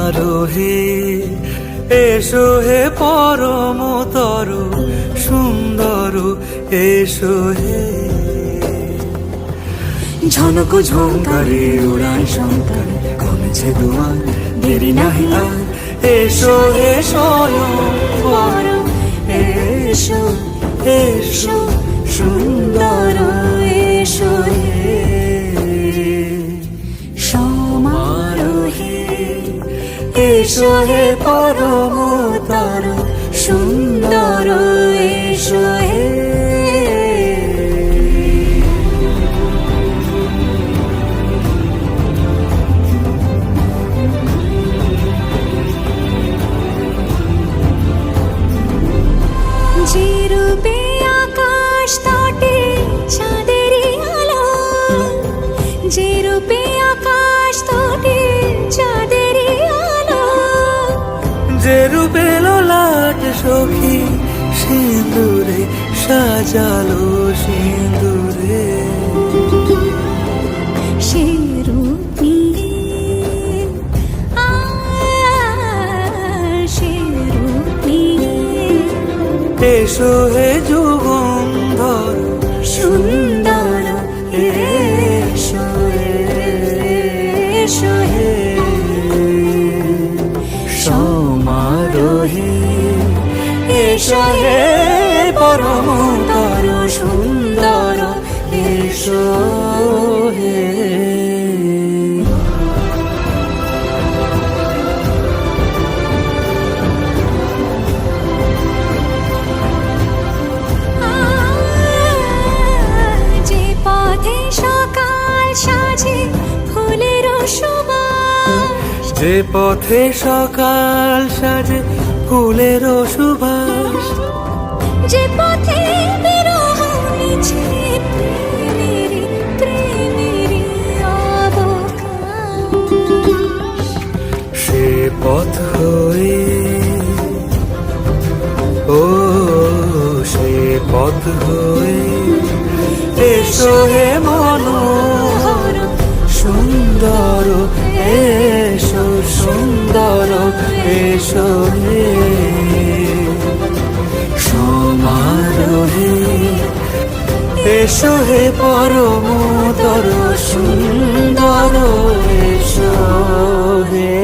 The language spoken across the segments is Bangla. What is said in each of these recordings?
সমারোহে এসো হে পরমতর সুন্দর এসো হে। ঝনক ঝঙ্কারে উড়ান শঙ্কার কমেছে দুয়ার দেরি নাহি আর। এসো হে স্বয়ংবর এসো এসো সুন্দর এসো হে। সমারোহে এসো হে পরমতর সুন্দর এসো হে। যে রূপে আকাশ তটে চাঁদেরই আলো, যে রূপে আকাশ তটে চাঁদেরই আলো, যে রূপে ললাট সখী সিঁদুরে সাজালো সিঁদুরে। সে রূপ নিয়ে সে রূপ নিয়ে এসো হে যুগন্ধর সুন্দর এসো এসো হে। সমারোহে এসো হে পরমতর সুন্দর এসো হে। যে পথে সকাল সাজে ফুলের সুবাস, যে পথে সকাল সাজে ফুলের সুবাস, যে পথে বিরহ মিছে প্রেমেরই প্রেমেরই অবকাশ, সে পথ হয়ে ও সে পথ হয়ে এসো হে মনোহর সুন্দর এসো সুন্দর এসো হে। সমারোহে এসো হে পরমতর সুন্দর এসো হে।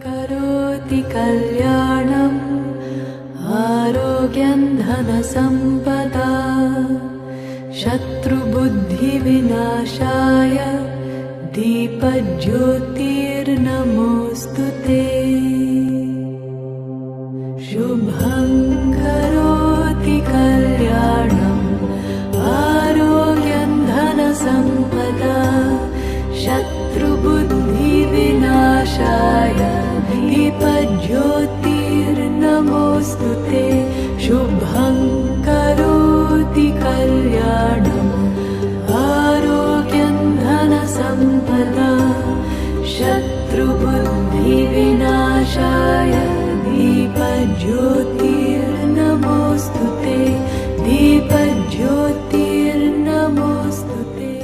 करोति कल्याणम् आरोग्यं धनसम्पदा शत्रुबुद्धिविनाशाय दीपज्योतिर्नमोऽस्तु ते। शुभं करोति कल्याणम् आरोग्यं धनसम्पदा शत्रुबुद्धिविनाशाय दीपज्योतिर्नमोऽस्तु ते। शुभं करोति कल्याणम् आरोग्यं धनसम्पदा शत्रुबुद्धिविनाशाय दीपज्योतिर्नमोऽस्तु ते। दीपज्योतिर्नमोऽस्तु ते।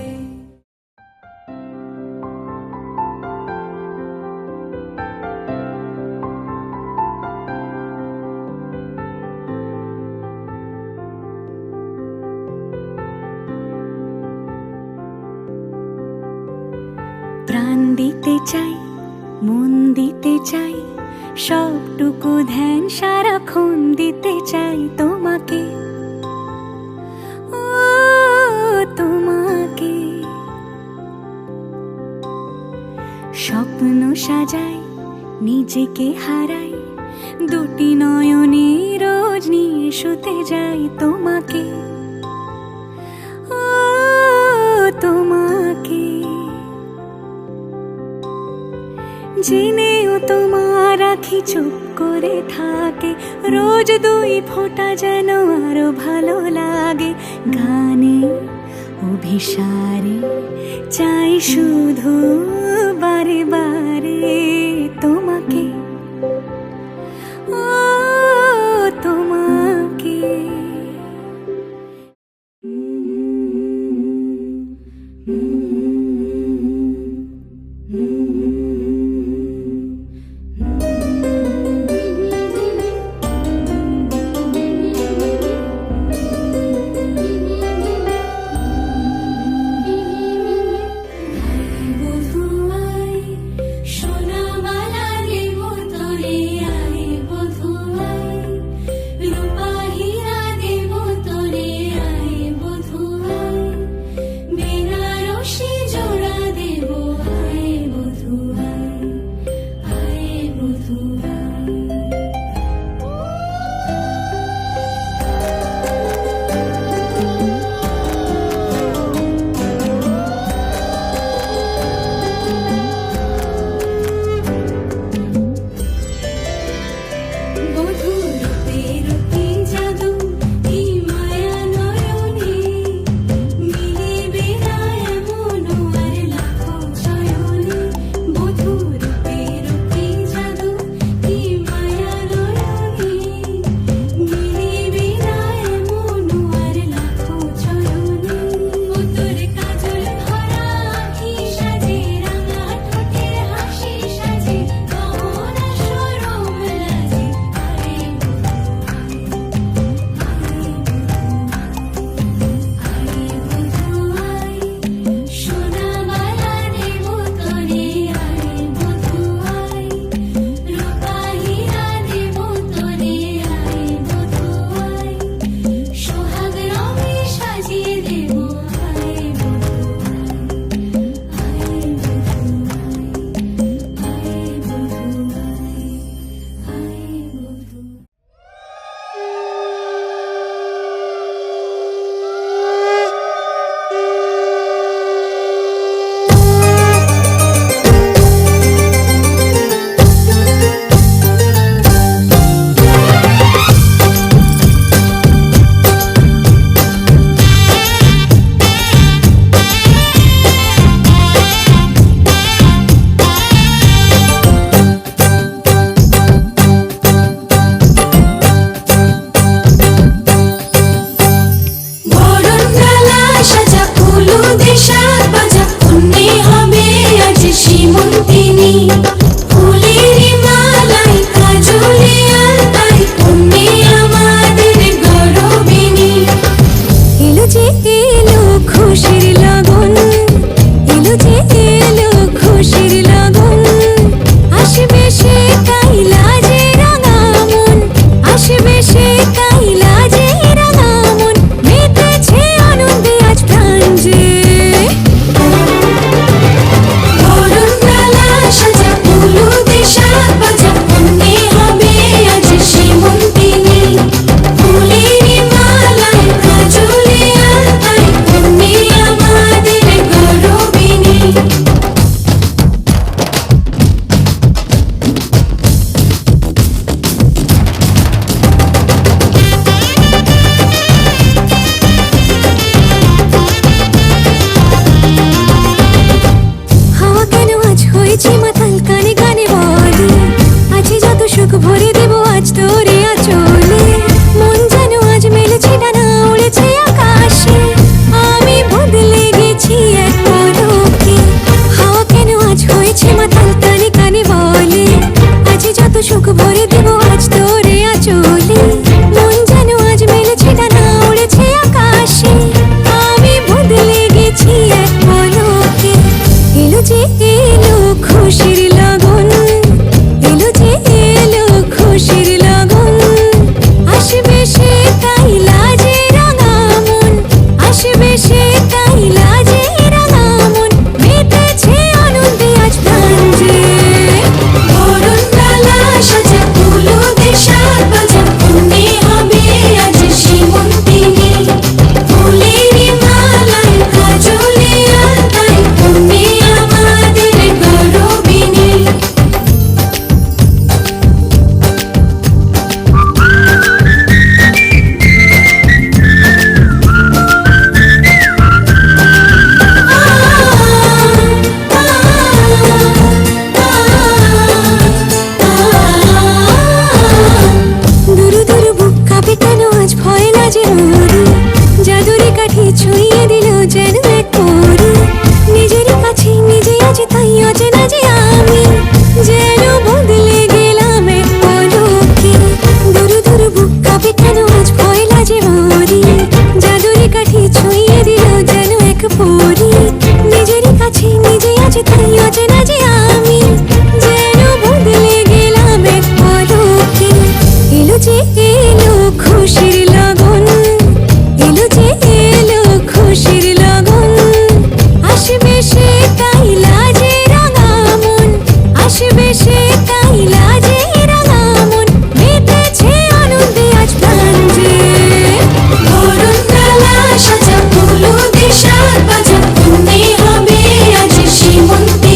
প্রাণ দিতে চাই মন দিতে চাই সবটুকু ধ্যান সারাক্ষণ দিতে চাই তোমাকে, ও তোমাকে। স্বপ্ন সাজাই নিজেকে হারাই দুটি নয়নে রোজ নিয়ে শুতে যাই তোমাকে, ও তোমাকে। জেনেও তোমার আখি চুপ করে থাকে রোজ দুই ফোঁটা যেন আরো ভালো লাগে। গানে অভিসারে চাই শুধু বারে বারে তোমাকে, ও তোমাকে। খুশির লগন আসবে সে কাইলাজে রাঙা মন আসবে সে কাইলাজে রাঙা মন মেতেছে আনন্দে আজ প্রাণ যে বরণডালা সাজা হলুদে শাক ভাজা অন্নে হবে আজ সীমন্তিনী ফুলের মালায় কাজলে আলতায় অন্নে আমাদের গৌরবিনী হাওয়া কেন আজ হয়েছে মাতাল কানে কানে বলে আছে যত সুখ ভরে দেব আজ তোরে আচলে মন যেন আজ মেলেছে ডানা উড়েছে আকাশে আমি বদলে গেছি এক পলকে হাওয়া কেন আজ হয়েছে মাতাল কানে কানে বলে আছে যত সুখ ভরে দেব আজ তোরে আচলে মন যেন আজ মেলেছে ডানা উড়েছে আকাশে আমি বদলে গেছি এক পলকে এলো যে এলো খুশির লগন এলো যে এলো খুশির লগন আসবে সে কাইলাজে রাঙা মন আসবে সে কাইলাজে রাঙা মন মেতেছে আনন্দে আজ প্রাণ যে বরণডালা সাজা হলুদে শাক ভাজা অন্নে হবে আজ সীমন্তিনী ফুলের মালায় কাজলে আলতায় অন্নে আমাদের গৌরবিনী দুরু দুরু বুক কাঁপে কেন আজ ভয় লাজে মরি জাদুরি কাঠি ছুঁয়ে দিল যেন এক পরি নিজেরই কাছে নিজে আছি তাই অচেনা যে আমি যেন বদলে গেলাম এক পলকে দুরু দুরু বুক কাঁপে কেন আজ ভয় লাজে মরি জাদুরি কাঠি ছুঁয়ে দিল যেন এক পরি নিজেরই কাছে নিজে আছি তাই অচেনা যে আমি যেন বদলে গেলাম এক পলকে এলো যে এলো খুশির লগন এলো যে এলো খুশির লগন আসবে সে কাইলাজে রাঙা মন আসবে সে কাইলাজে রাঙা মন মেতেছে আনন্দে আজ প্রাণ যে বরণডালা সাজা হলুদে শাক ভাজা অন্নে হবে আজ সীমন্তিনী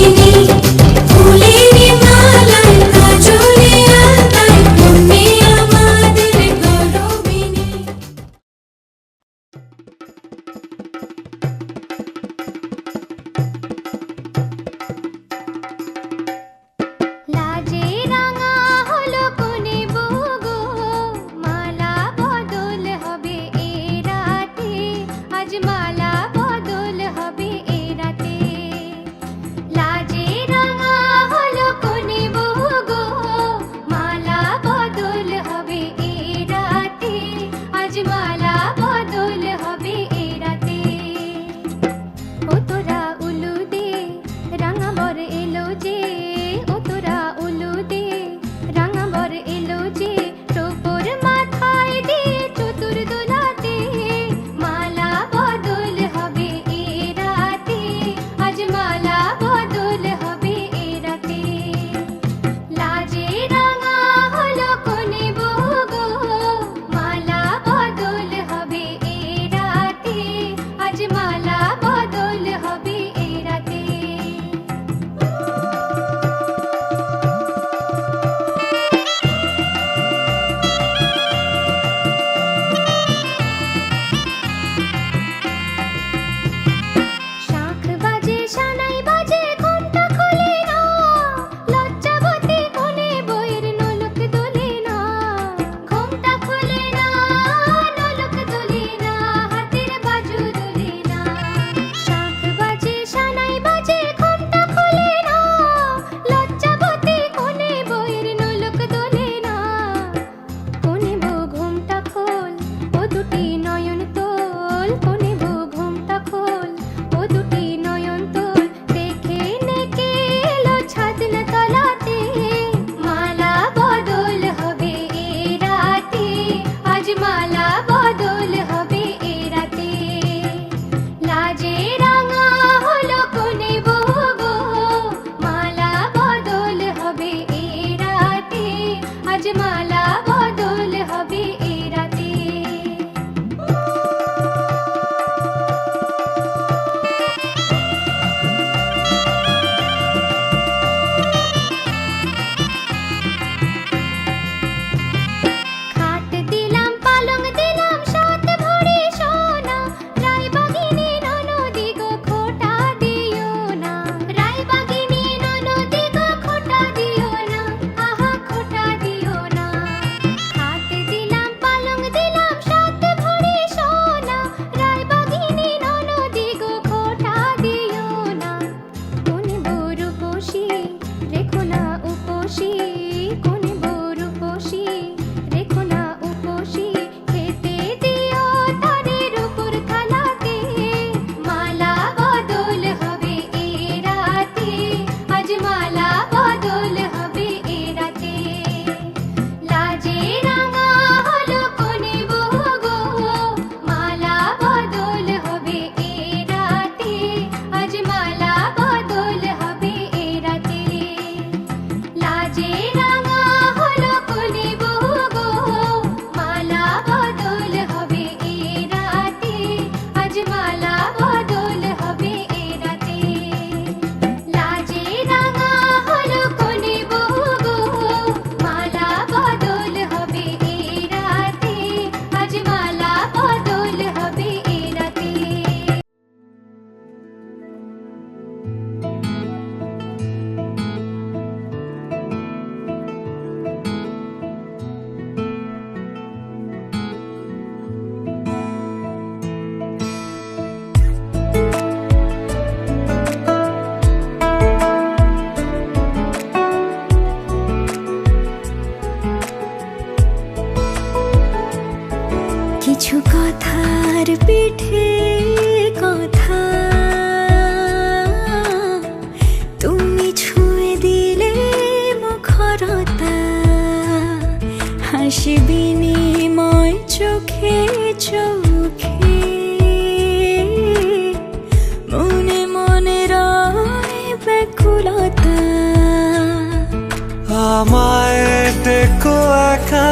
আমায় ডেকো একা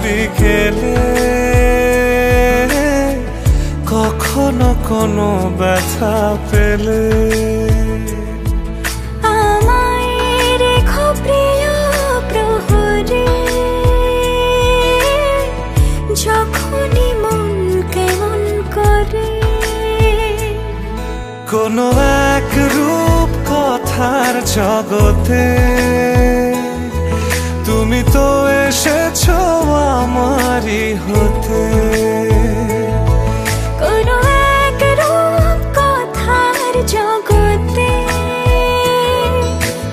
বিকেলে, কখনো কোনো ব্যথা পেলে। আমায় রেখো প্রিয় প্রহরে, যখনই মন কেমন করে। কোনো এক রূপ কথার জগতে তুমি তো এসেছো আমারই হতে। কোনো এক রূপ কথার জগতে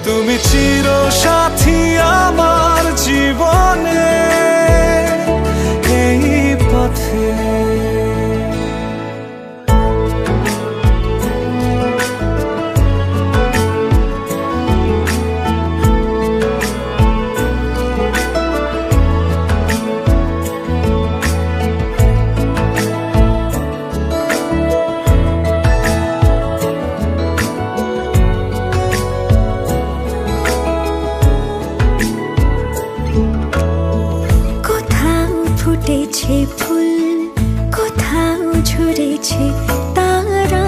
তুমি চির সাথী আমার জীবনে, এই পথে। কোথাও ফুটেছে ফুল, কোথাও ঝরেছে তারা,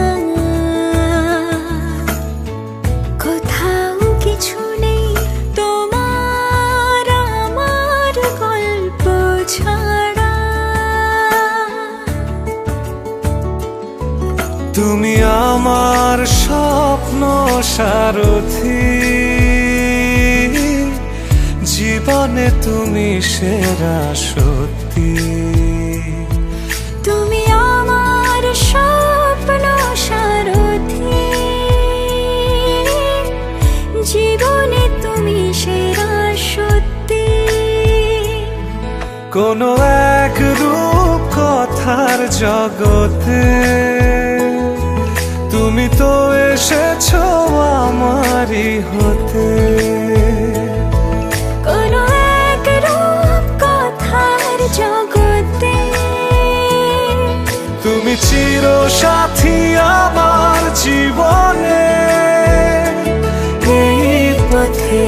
কোথাও কিছু নেই তোমার আমার গল্প ছাড়া। তুমি আমার স্বপ্ন সারথি, জীবনে তুমি সেরা সত্যি। তুমি আমার স্বপ্ন সারথি, জীবনে তুমি সেরা সত্যি। কোনো এক রূপ কথার জগতে তুমি তো এসেছো আমারই হতে। কোনো এক রূপ কথার জগতে তুমি চির সাথী আমার জীবনে, এই পথে।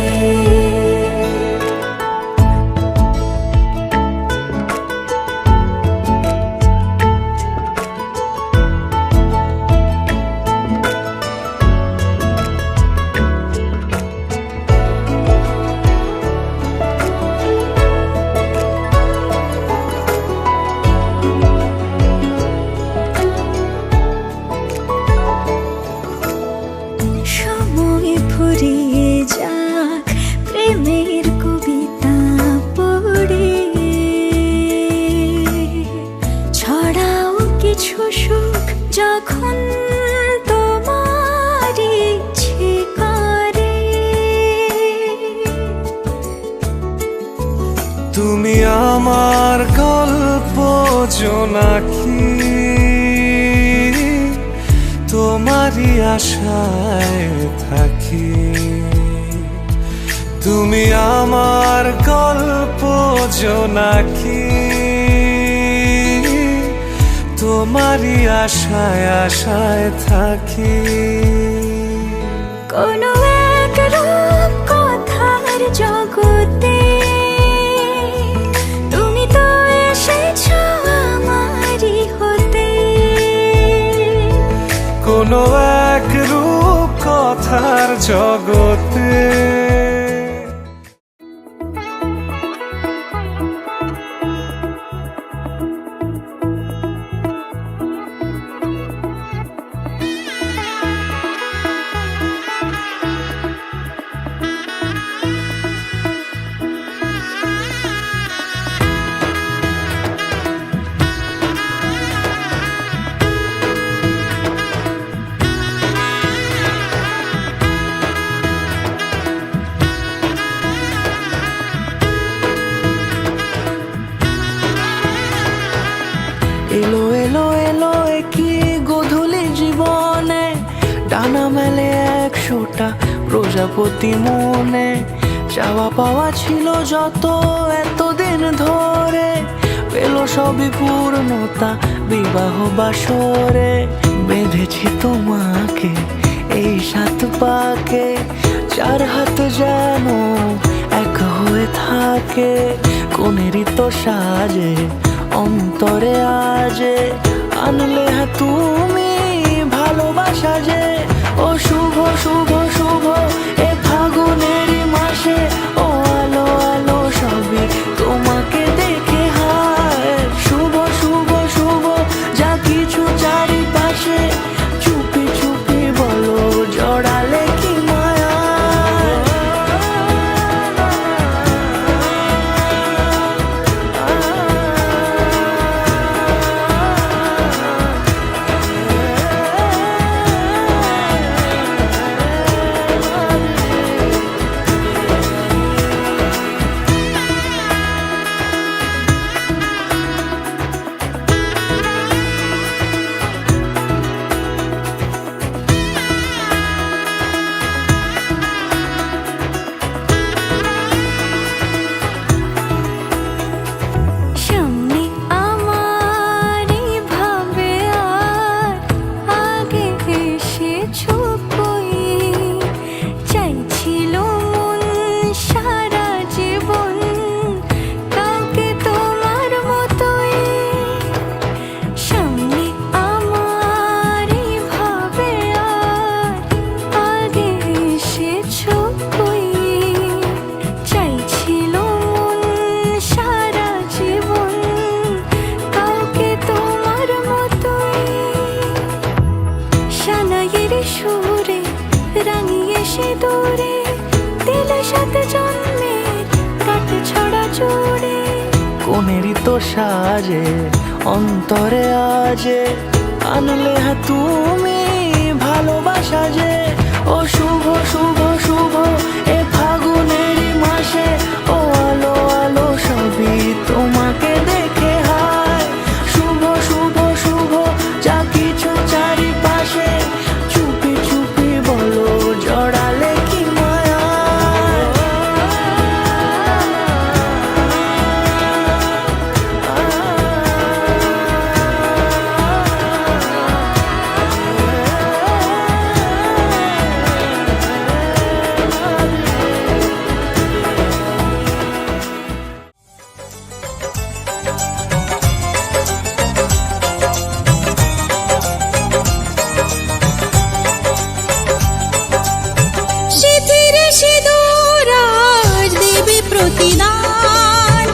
সময় ফুরিয়ে যাক প্রেমের কবিতা পড়ে, ছড়াও কিছু সুখ যখন তোমার ইচ্ছে করে। তুমি আমার গল্প জোনাকি, তোমারই আশায় থাকি। তুমি আমার গল্প জোনাকি, তোমারই আশায় আশায় থাকি। কোনো এক রূপ কথার জগতে তুমি তো এসেছো আমারই হতে। কোনো এক রূপ কথার জগতে এলো এলো এলো কি গোধূলি জীবনে, ডানা মেলে 100টা প্রজাপতি মনে। চাওয়া পাওয়া ছিল যত এতদিন ধরে, পেল সবই পূর্ণতা বিবাহ বাসরে। বেঁধেছি তোমাকে এই 7 পাকে, 4 হাত যেন এক হয়ে করে থাকে, কোনেরই তো সাজে অন্তরে আজে আনলে হ্যাঁ তুমি ভালোবাসা যে। ও শুভ শুভ শুভ এ ফাগুনেরই মাসে, ও আলো আলো সবই তোমাকে দেখে হায়। শুভ শুভ শুভ যা কিছু চারিপাশে, চুপি চুপি বলো জড়ালে কি মায়া। সামনে আমার এই ভাবে আর আগে এসেছো কই, চাইছিল মন সারা জীবন কাউকে তোমার মতোই। সামনে আমার এই ভাবে আর আগে এসেছো কই, চাইছিল মন সারা জীবন কাউকে তোমার মতোই। সানাইয়ের সুরে রাঙিয়ে সে দূরে দিলে সাথে জন্মের কাট ছড়া জোড়ে। কোনেরই তো সাজে অন্তরে আজে আনলে হ্যাঁ তুমি ভালোবাসা যে। ও শুভ শুভ শুভ এ ফাগুনেরই মাসে, ও আলো আলো সবই তোমাকে দেখে হায়। শুভ শুভ শুভ যা কিছু চারিপাশে, চুপি চুপি বলো জড়ালে কি মায়া। সিঁথিরে সিঁদুর আজ দেবে প্রতিদান,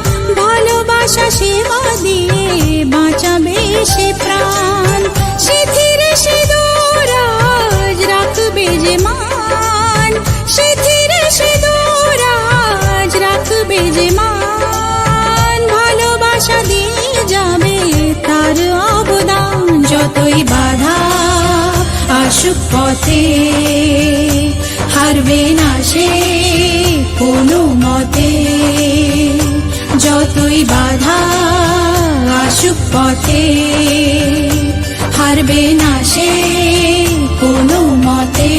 ভালোবাসা সেবা দিয়ে বাঁচাবে সে প্রাণ। সিঁথিরে সিঁদুর আজ রাখবে যে মান, সিঁথিরে সিঁদুর আজ রাখবে যে মান। ভালোবাসা দিয়ে যাবে তার অবদান, যতই বাধা আসুক পথে হারবে না সে কোনো মতে। যতই বাধা আসুক পথে হারবে না সে কোনো মতে।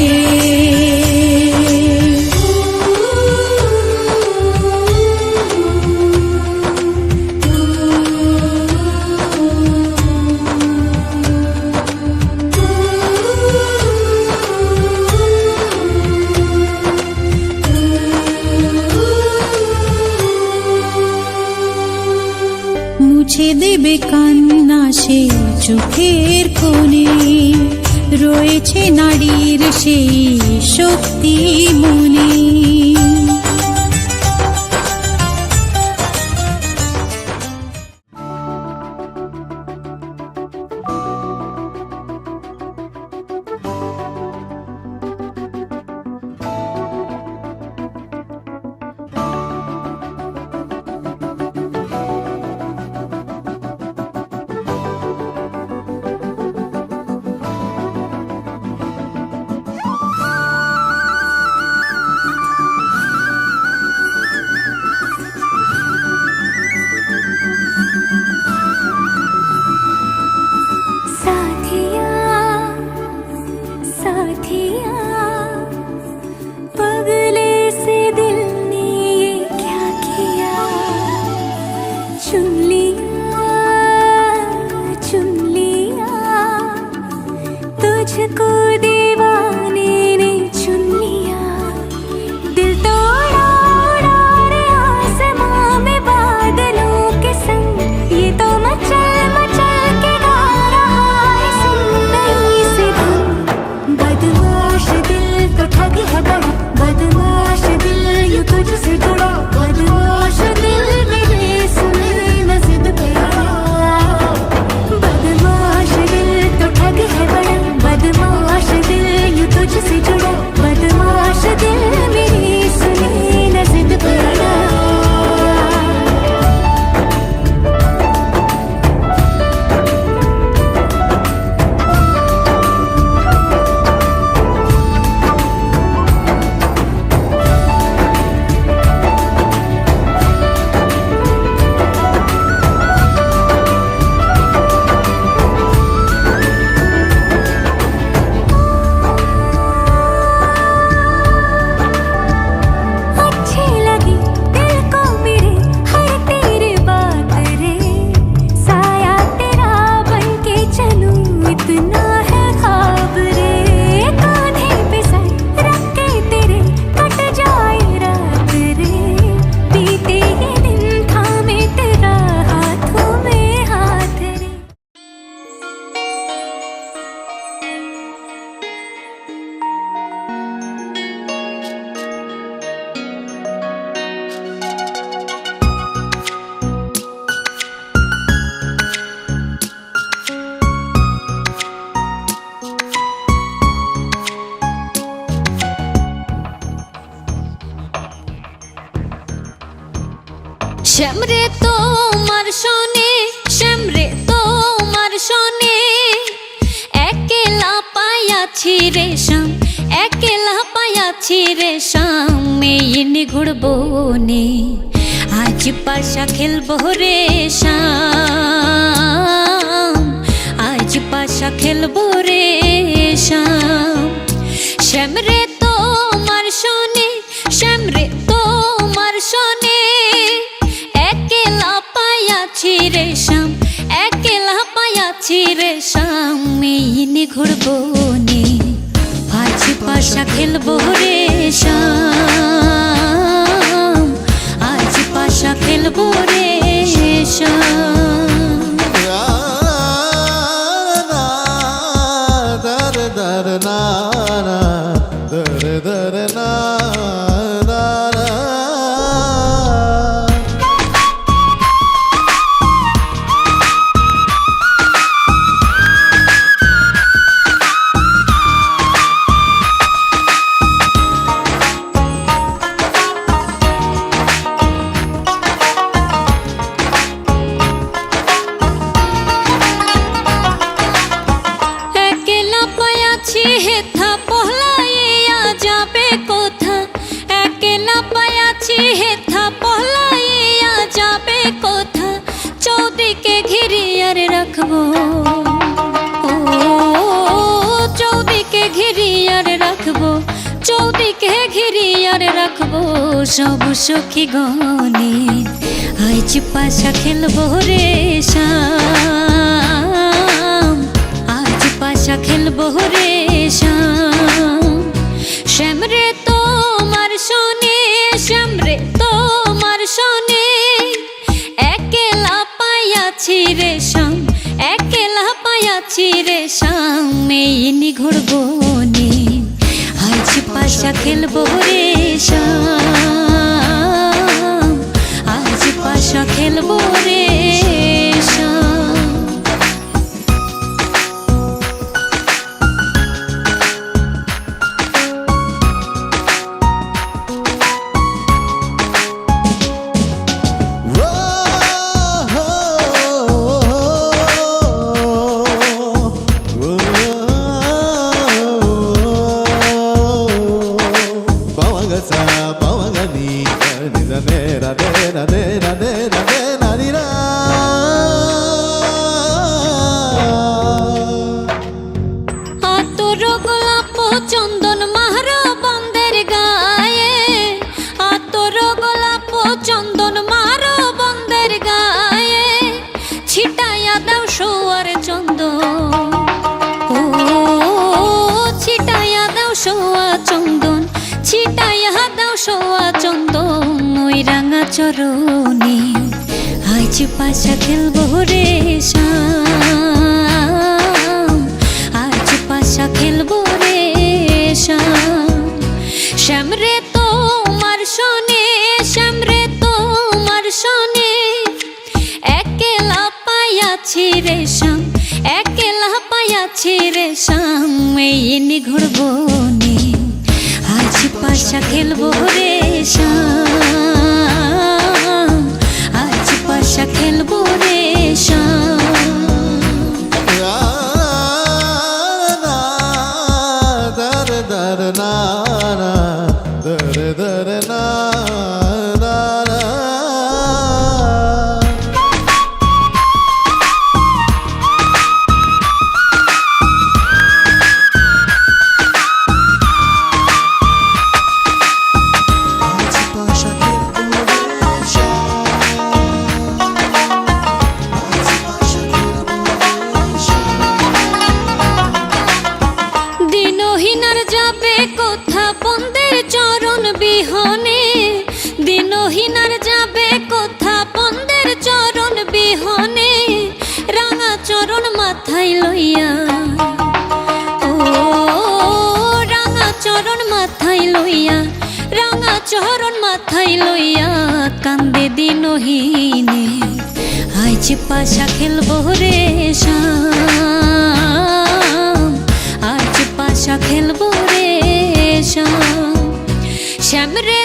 মুছে দেবে কান্না সে চোখের কোণে, রয়েছে নারীর সেই শক্তি মনে। শ্যামরে তোমার শোনে, শ্যামরে তোমার শোনে, একলা পাইয়াছি রে শ্যাম, একলা পাইয়াছি রে শ্যাম, এই নিগুড় বনে আজ পাশা খেলবো রে শ্যাম, আজ পাশা খেলবো রে শ্যাম। শ্যামরে তোমার শোনে, শ্যামরে তোমার শোনে, একলা পাইয়াছি রে শ্যাম, একলা পাইয়াছি রে শ্যাম, এই নিগুড় বনে আজ পাশা খেলবো রে শ্যাম, আজ পাশা খেলবো রে শ্যাম। হেথা পহলাইয়া যাবে কোথা, একলা পাইয়াছি হেথা পহলাইয়া যাবে কোথা, চৌদিকে ঘিরিয়ার রাখবো, ও চৌদিকে ঘিরিয়ার রাখবো, চৌদিকে ঘিরিয়ার রাখবো, সব সখী গনে আজ পাশা খেলবো রে শ্যাম, আজ পাশা খেলবো রে শ্যাম। শ্যামরে তোমার শোনে, শ্যামরে তোমার শোনে, একলা পাইয়াছি রে শ্যাম, একলা পাইয়াছি রে শ্যাম, এই নিগুড় বনে আজ পাশা খেলবো রে শ্যাম, আজ পাশা খেলবো রে শ্যাম। চন্দন মাহারা বন্দের গায়ে, আতর গোলাপ চন্দন মাহারা বন্দের গায়ে, ছিটাইয়া দাও সোয়ার চন্দন, ও ছিটাইয়া দাও সোয়া চন্দন, ছিটাইয়া দাও সোয়া চন্দন, ওই রাঙা চরণে আজ পাশা খেলবো রে শ্যাম, আজ পাশা খেলবো রে শ্যাম। শ্যামরে তোমার শোনে, শ্যামরে তোমার শোনে, একলা পাইয়াছি রে শ্যাম, একলা পাইয়াছি রে শ্যাম, এই নিগুড় বনে আজ পাশা খেলবো রে শ্যাম, আজ পাশা খেলবো রে শ্যাম। দিনহীনার যাবে কোথা বন্দের চরণ বিহনে, দিনহীনার যাবে কোথা বন্দের চরণ বিহনে, রাঙা চরণ মাথায় লইয়া, ও রাঙা চরণ মাথায় লইয়া, রাঙা চরণ মাথায় লইয়া, কান্দে দিনহীনে আজ পাশা খেলবো রে শ্যাম, আজ পাশা খেলবো রে শ্যাম। শ্যামরে